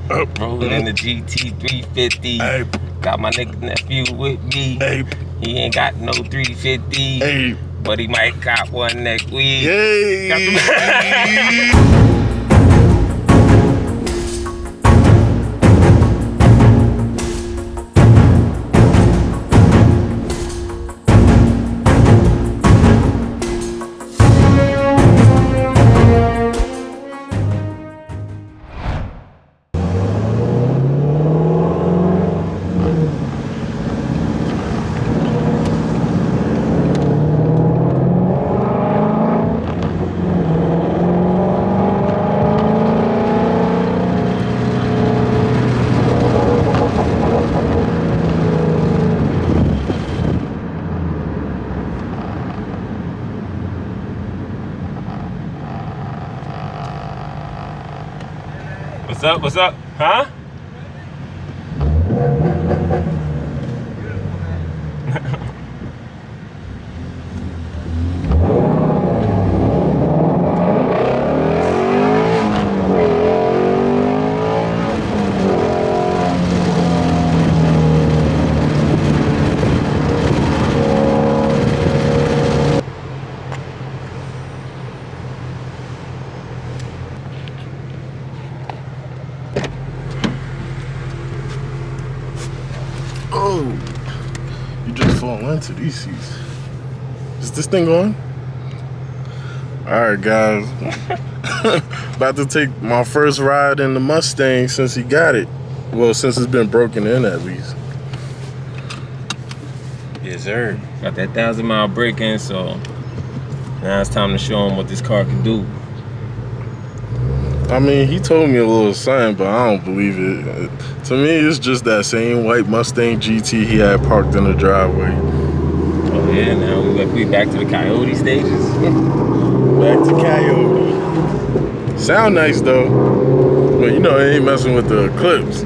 Rolling in the GT350. Hey. Got my nigga Nephew with me. Hey. He ain't got no 350. Hey. But he might got one next week. Yay. What's up? What's up? Huh? Oh, you just fall into these seats. Is this thing on? Alright guys, about to take my first ride in the Mustang since he got it. Well, since it's been broken in at least. Yes, sir. Got that 1,000-mile break-in, so now it's time to show him what this car can do. I mean, he told me a little something, but I don't believe it. To me, it's just that same white Mustang GT he had parked in the driveway. Oh yeah, now we back to the Coyote stages. Back to Coyote. Sound nice though, but you know, it ain't messing with the Eclipse.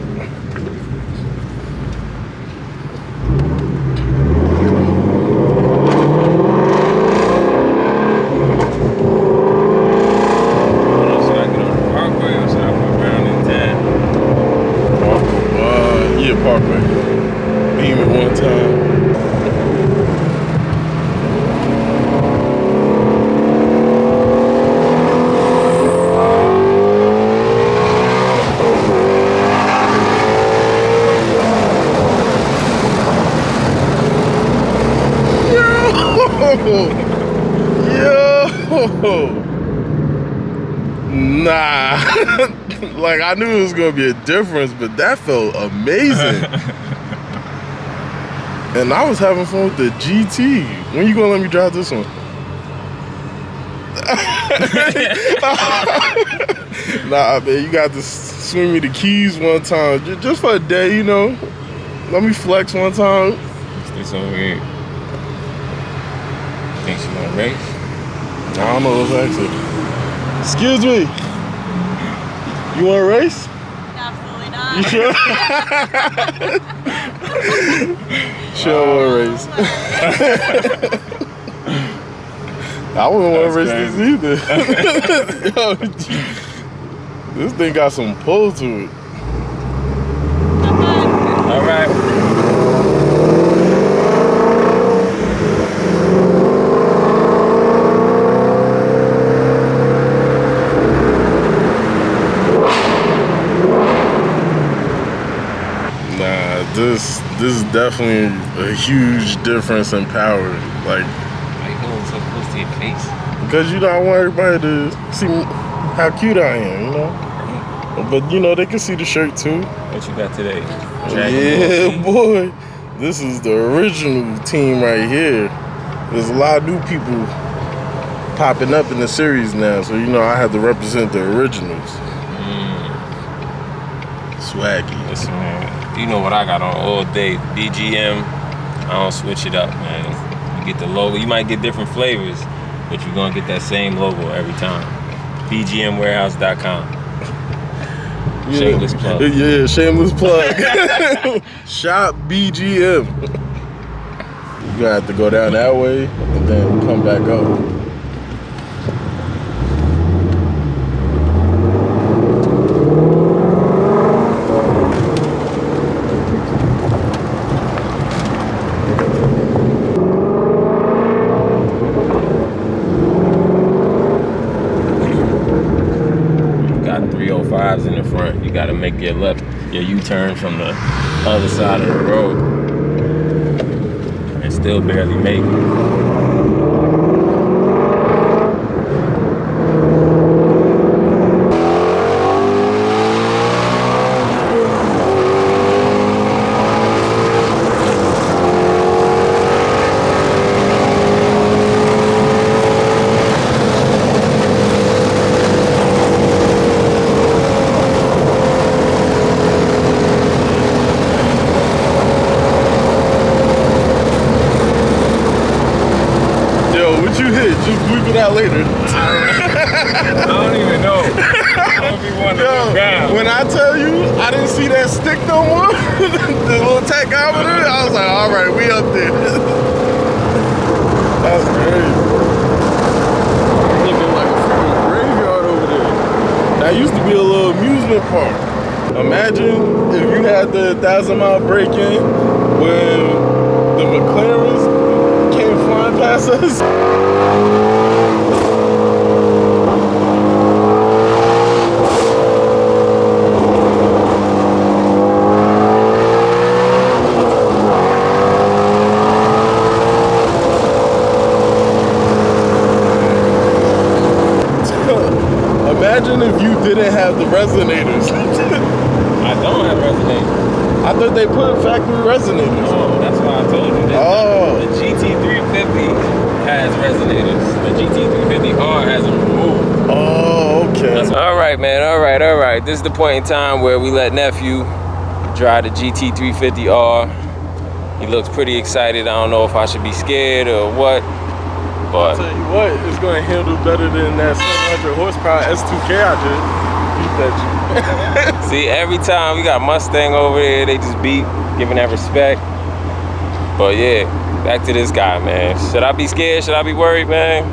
Parkway. Beam it one time. Yo! Nah. Like, I knew it was gonna be a difference, but that felt amazing. And I was having fun with the GT. When you gonna let me drive this one? Nah, man, you got to swing me the keys one time, just for a day, you know. Let me flex one time. What's this over here? Think she gonna race? I don't know what's actually. Excuse me. You want to race? Absolutely not. You sure? Sure want to race. I wouldn't want to race this either. Yo, this thing got some pull to it. All right. This is definitely a huge difference in power. Like, why you going so close to your face? Because you know, I want everybody to see how cute I am, you know. But you know, they can see the shirt too. What you got today? Yeah, boy. This is the original team right here. There's a lot of new people popping up in the series now, so you know I have to represent the originals. Swaggy. Listen, man. You know what I got on all day. BGM. I don't switch it up, man. You get the logo. You might get different flavors, but you're gonna get that same logo every time. BGMwarehouse.com. Yeah. Shameless plug. Yeah, shameless plug. Shop BGM. You gotta have to go down that way and then come back up. You gotta make your U-turn from the other side of the road. And still barely make it. Out later. I don't even know. I don't be wanting to look down. When I tell you I didn't see that stick no more, the little tachometer, I was like, all right, we up there. That's crazy. Looking like a freaking graveyard over there. That used to be a little amusement park. Imagine if you had the 1,000-mile break-in when the McLarens came flying past us. Imagine if you didn't have the resonators. I don't have resonators. I thought they put factory resonators. Oh, that's why I told you. The GT350 has resonators. The GT350R has them removed. Oh, okay. All right, man. All right. This is the point in time where we let Nephew drive the GT350R. He looks pretty excited. I don't know if I should be scared or what. But I'll tell you what, it's going to handle better than that 700 horsepower S2K I just beat that you. See, every time we got Mustang over there, they just beat, giving that respect. But yeah, back to this guy, man. Should I be scared? Should I be worried, man?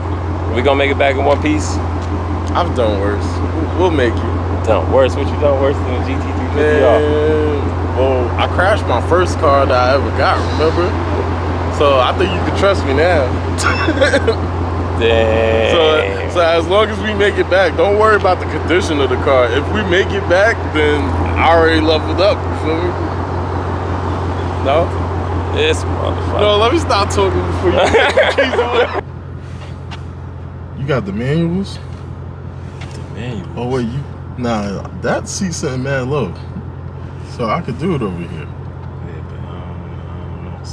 We gonna make it back in one piece? I've done worse. We'll make it. Done worse? What you done worse than the GT350R? Man, well, I crashed my first car that I ever got, remember? So I think you can trust me now. Damn. So as long as we make it back, don't worry about the condition of the car. If we make it back, then I already leveled up. You feel me? No? This motherfucker. No, let me stop talking before you. You got the manuals? The manuals? Oh wait, nah, that seat's sitting mad low. So I could do it over here.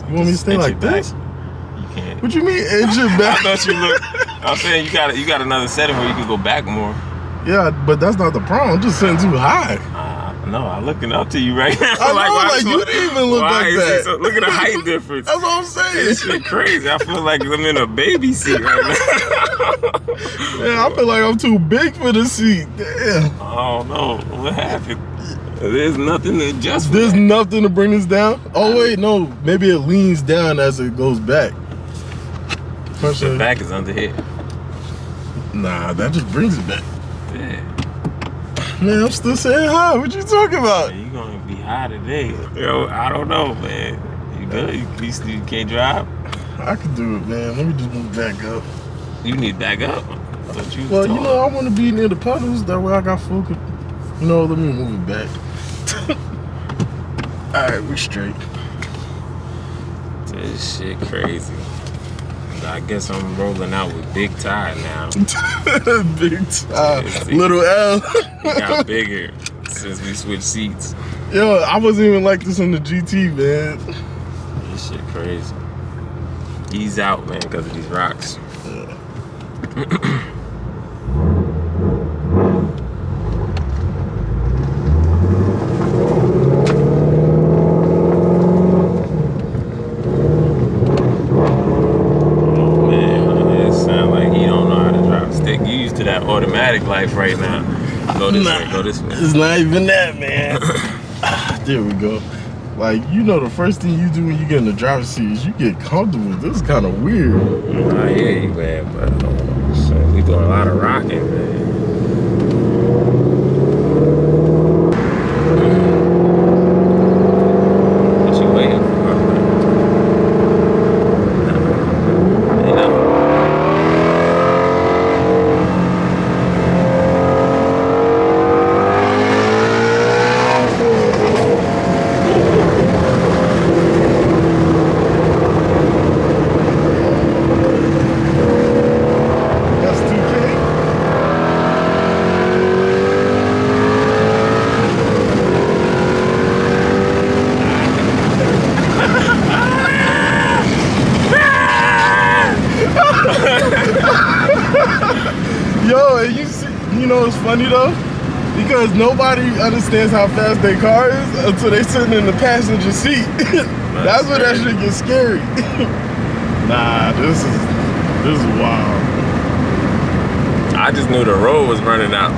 You want me to stay like this? You can't. What you mean edge it back? I thought you looked. I'm saying you got another setting where you can go back more. Yeah, but that's not the problem. I'm just sitting too high. No, I'm looking up to you right now. I know, like you didn't even look like that. So, look at the height difference. That's what I'm saying. This shit crazy. I feel like I'm in a baby seat right now. Yeah, I feel like I'm too big for the seat. Damn. I don't know what happened. There's nothing to adjust. There's nothing to bring this down. Oh wait, no. Maybe it leans down as it goes back. The back is under here. Nah, that just brings it back. Yeah. Man, I'm still saying hi. What you talking about? Man, you gonna be high today. Yo, I don't know, man. You good? You can't drive? I can do it, man. Let me just move back up. You need to back up. Well, you know, I want to be near the puddles. That way I got full. You know, let me move it back. Alright, we straight. This shit crazy. I guess I'm rolling out with big tie now. Big tie. Little L. It got bigger since we switched seats. Yo, I wasn't even like this on the GT, man. This shit crazy. Ease out, man, because of these rocks. Yeah. Automatic life right now. Go this way, go this way. It's not even that, man. There we go. Like, you know, the first thing you do when you get in the driver's seat is you get comfortable. This is kind of weird. I hear you, man, but so we doing a lot of rocking, man. What you waiting for? funny though? Because nobody understands how fast their car is until they sitting in the passenger seat. That's when that shit gets scary. Nah, this is wild. I just knew the road was running out.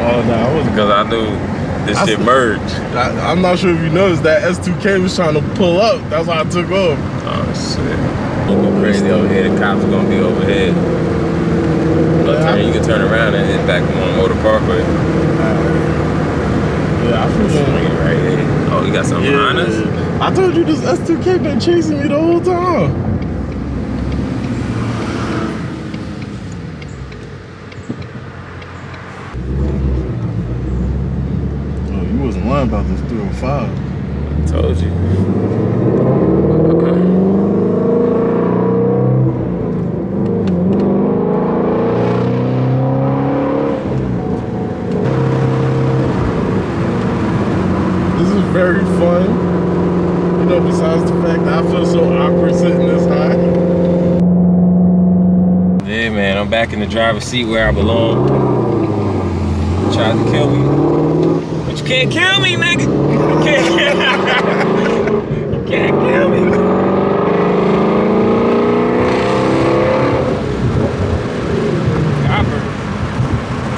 Oh no, I wasn't. Because I knew this shit merged. I'm not sure if you noticed that S2K was trying to pull up. That's why I took off. Oh shit. Don't go crazy over here. The cops are gonna be overhead. You can turn around and hit back on Motor Parkway. Yeah, I feel swinging right here. Oh, you got something behind us? I told you this S2K been chasing me the whole time. Oh, you wasn't lying about this 305. I told you. Very fun, you know, besides the fact that I feel so awkward sitting this high. Yeah, man, I'm back in the driver's seat where I belong. Tried to kill me, but you can't kill me, nigga. You can't kill me. You can't kill me.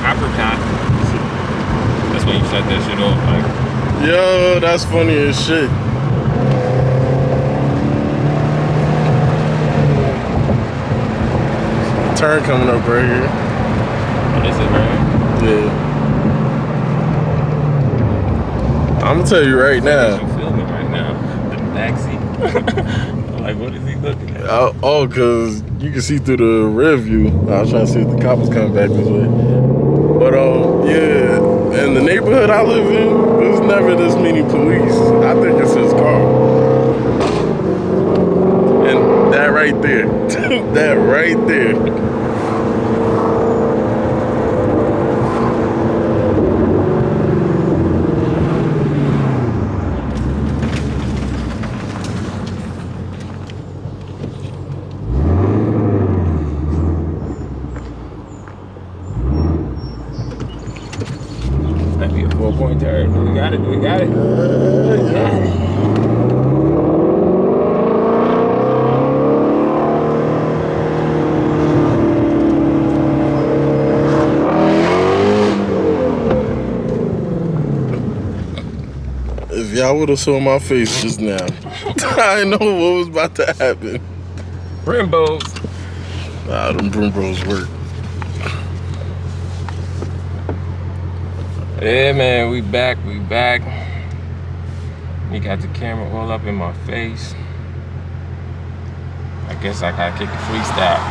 Copper top. That's when you shut that shit off, like. Yo, that's funny as shit. Turn coming up right here. What is it, man? Yeah. I'm gonna tell you right now. I'm filming right now. The backseat. I'm like, what is he looking at? Oh, cause you can see through the rear view. I was trying to see if the cop was coming back this way. But yeah, in the neighborhood I live in, there's never this many police. I think it's his car. And that right there, that right there. That'd be a 4-point turn. We got it. We got it. If y'all would have saw my face just now, I know what was about to happen. Brimbos. Nah, them Brimbos work. Yeah, man, we back. You got the camera all up in my face. I guess I gotta kick a freestyle.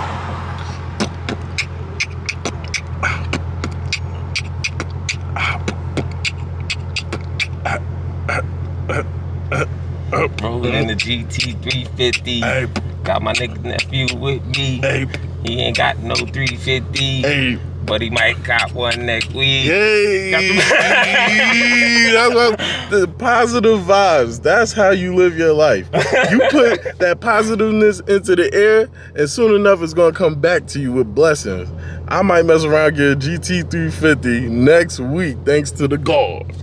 Rolling in the GT350. Hey. Got my nigga Nephew with me. Hey. He ain't got no 350. Hey. But he might cop one next week. Yay! That's what, the positive vibes. That's how you live your life. You put that positiveness into the air, and soon enough it's gonna come back to you with blessings. I might mess around, get a GT350 next week, thanks to the God.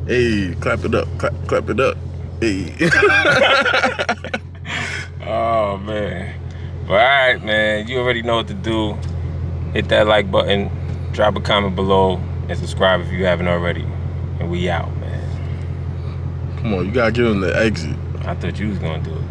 Hey, clap it up, clap it up. Hey. Oh man. But alright, man, you already know what to do. Hit that like button, drop a comment below, and subscribe if you haven't already. And we out, man. Come on, you gotta give him the exit. I thought you was gonna do it.